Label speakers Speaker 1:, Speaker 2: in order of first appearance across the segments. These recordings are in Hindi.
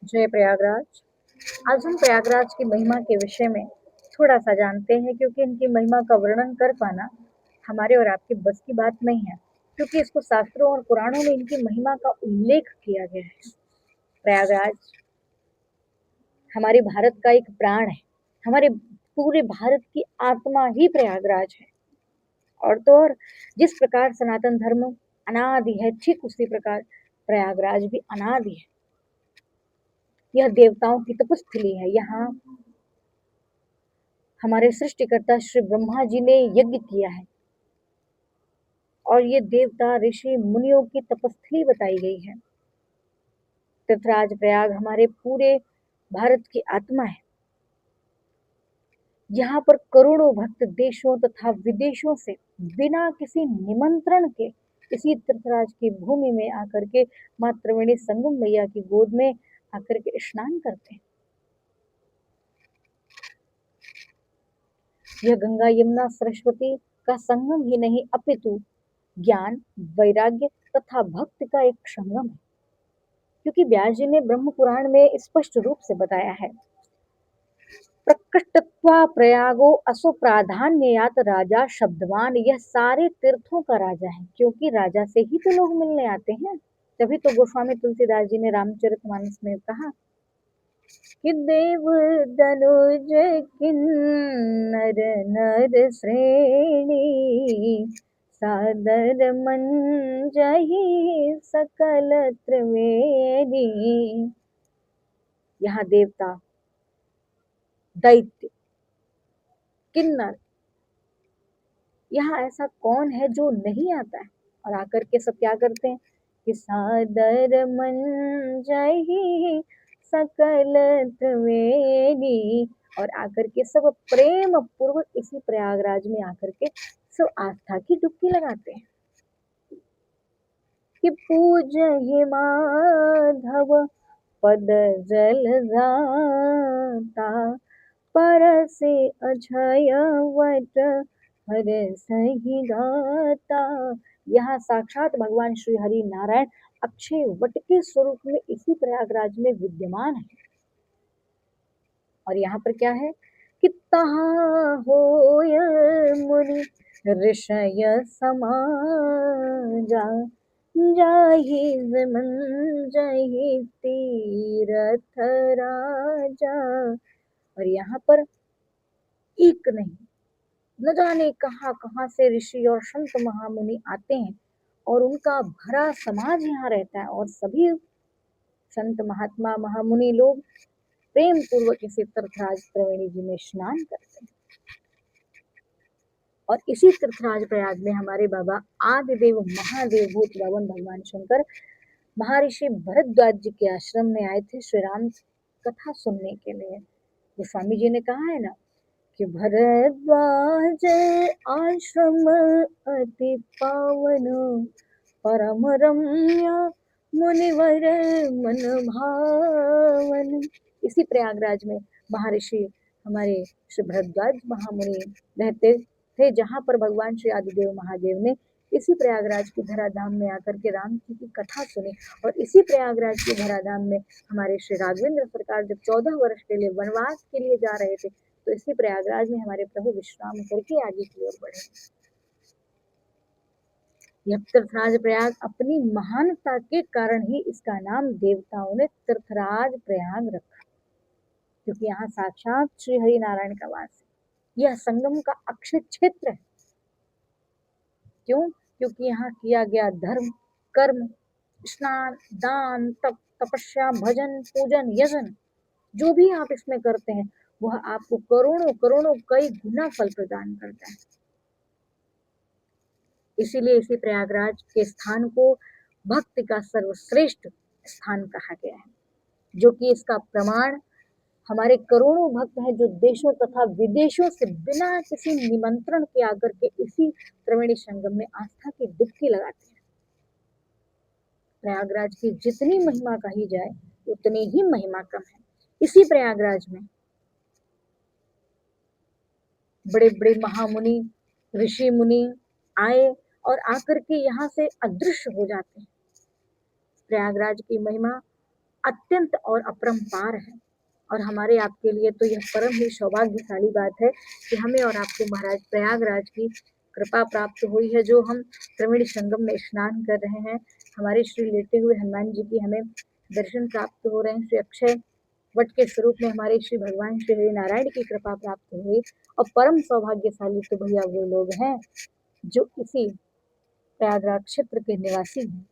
Speaker 1: जय प्रयागराज। आज हम प्रयागराज की महिमा के विषय में थोड़ा सा जानते हैं, क्योंकि इनकी महिमा का वर्णन कर पाना हमारे और आपके बस की बात नहीं है, क्योंकि इसको शास्त्रों और पुराणों में इनकी महिमा का उल्लेख किया गया है। प्रयागराज हमारे भारत का एक प्राण है। हमारे पूरे भारत की आत्मा ही प्रयागराज है। और तो और जिस प्रकार सनातन धर्म अनादि है, ठीक उसी प्रकार प्रयागराज भी अनादि है। यह देवताओं की तपस्थली है। यहाँ हमारे सृष्टिकर्ता श्री ब्रह्मा जी ने यज्ञ किया है, और ये देवता ऋषि मुनियों की तपस्थली बताई गई है। तीर्थराज प्रयाग हमारे पूरे भारत की आत्मा है। यहाँ पर करोड़ों भक्त देशों तथा विदेशों से बिना किसी निमंत्रण के इसी तीर्थराज की भूमि में आकर के माँ त्रिवेणी संगम मैया की गोद में आकर के स्नान करते हैं। यह गंगा यमुना सरस्वती का संगम ही नहीं, अपितु ज्ञान, वैराग्य तथा भक्ति का एक संगम है। क्योंकि व्यास जी ने ब्रह्म पुराण में स्पष्ट रूप से बताया है, प्रकृष्टत्वा प्रयागो असो प्राधान्ययात राजा शब्दवान। यह सारे तीर्थों का राजा है, क्योंकि राजा से ही तो लोग मिलने आते हैं। तभी तो गोस्वामी तुलसीदास जी ने रामचरितमानस में कहा कि देव दनुज किन्नर नर श्रेणी सादर मन जही सकल त्रिवेणी। यहाँ देवता, दैत्य, किन्नर, यहाँ ऐसा कौन है जो नहीं आता है? और आकर के सब क्या करते हैं कि सादर मन जही सकल त्रिवेणी, और आकर के सब प्रेम पूर्वक इसी प्रयागराज में आकर के सब आस्था की डुबकी लगाते हैं कि पूज ही माधव पद जल जाता परसे अजय वट हर सही गाता। यहाँ साक्षात भगवान श्री हरि नारायण अक्षय वट के स्वरूप में इसी प्रयागराज में विद्यमान है। और यहाँ पर क्या है कि तहाँ होय मुनि ऋषय समाजा जाहि विमन जहि तीरथ राजा। और यहाँ पर एक नहीं, न जाने कहाँ कहाँ से ऋषि और संत महामुनि आते हैं, और उनका भरा समाज यहाँ रहता है, और सभी संत महात्मा महामुनि लोग प्रेम पूर्वक इसी तीर्थराज त्रिवेणी जी में स्नान करते हैं। और इसी तीर्थराज प्रयाग में हमारे बाबा आदिदेव महादेव भूत बावन भगवान शंकर महर्षि भरद्वाज जी के आश्रम में आए थे श्री राम कथा सुनने के लिए। तो स्वामी जी ने कहा है ना कि भरद्वाज आश्रम अति पावन परम रम्य मुनिवर मन भावन। इसी प्रयागराज में महर्षि हमारे श्री भरद्वाज महामुनि रहते थे, जहाँ पर भगवान श्री आदिदेव महादेव ने इसी प्रयागराज की धराधाम में आकर के राम जी की कथा सुनी। और इसी प्रयागराज की धराधाम में हमारे श्री राघवेंद्र सरकार जब 14 वर्ष के लिए वनवास के लिए जा रहे थे, तो इसी प्रयागराज में हमारे प्रभु विश्राम करके आगे की ओर बढ़े। यह तीर्थराज प्रयाग अपनी महानता के कारण ही इसका नाम देवताओं ने तीर्थराज प्रयाग रखा, क्योंकि यहाँ साक्षात श्री हरि नारायण का वास है। यह संगम का अक्षय क्षेत्र है। क्यों? क्योंकि यहाँ किया गया धर्म, कर्म, स्नान, दान, तप, तपस्या, भजन, पूजन, यजन, जो भी आप इसमें करते हैं वह आपको करोड़ों करोड़ों कई गुना फल प्रदान करता है। इसीलिए इसी प्रयागराज के स्थान को भक्ति का सर्वश्रेष्ठ स्थान कहा गया है, जो कि इसका प्रमाण हमारे करोड़ों भक्त हैं जो देशों तथा विदेशों से बिना किसी निमंत्रण के आकर के इसी त्रिवेणी संगम में आस्था की डुबकी लगाते हैं। प्रयागराज की जितनी महिमा कही जाए उतनी ही महिमा कम है। इसी प्रयागराज में बड़े बड़े महामुनि, ऋषि मुनि आए और आकर के यहाँ से अदृश्य हो जाते हैं। प्रयागराज की महिमा अत्यंत और अपरंपार है। और हमारे आपके लिए तो यह परम ही सौभाग्यशाली बात है कि हमें और आपको महाराज प्रयागराज की कृपा प्राप्त हुई है, जो हम त्रिवेणी संगम में स्नान कर रहे हैं। हमारे श्री लेटे हुए हनुमान जी की हमें दर्शन प्राप्त हो रहे हैं। श्री अक्षय वट के स्वरूप में हमारे श्री भगवान श्री हरि नारायण की कृपा प्राप्त हुई। और परम सौभाग्यशाली तो भैया वो लोग हैं जो इसी प्रयागराज क्षेत्र के निवासी हैं,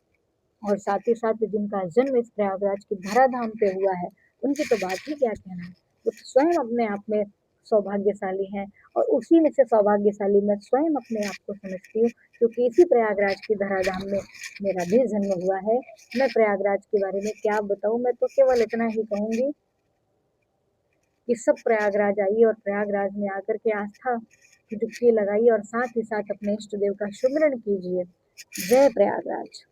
Speaker 1: और साथ ही साथ जिनका जन्म इस प्रयागराज की धराधाम पे हुआ है, उनकी तो बात ही क्या कहना है। वो तो स्वयं अपने आप में सौभाग्यशाली हैं, और उसी में से सौभाग्यशाली मैं स्वयं अपने आप को समझती हूँ, क्योंकि इसी प्रयागराज की धराधाम में मेरा भी जन्म हुआ है। मैं प्रयागराज के बारे में क्या बताऊँ, मैं तो केवल इतना ही कहूँगी कि सब प्रयागराज आइए और प्रयागराज में आकर के आस्था की डुबकी लगाइए और साथ ही साथ अपने इष्ट देव का सुमिरन कीजिए। जय प्रयागराज।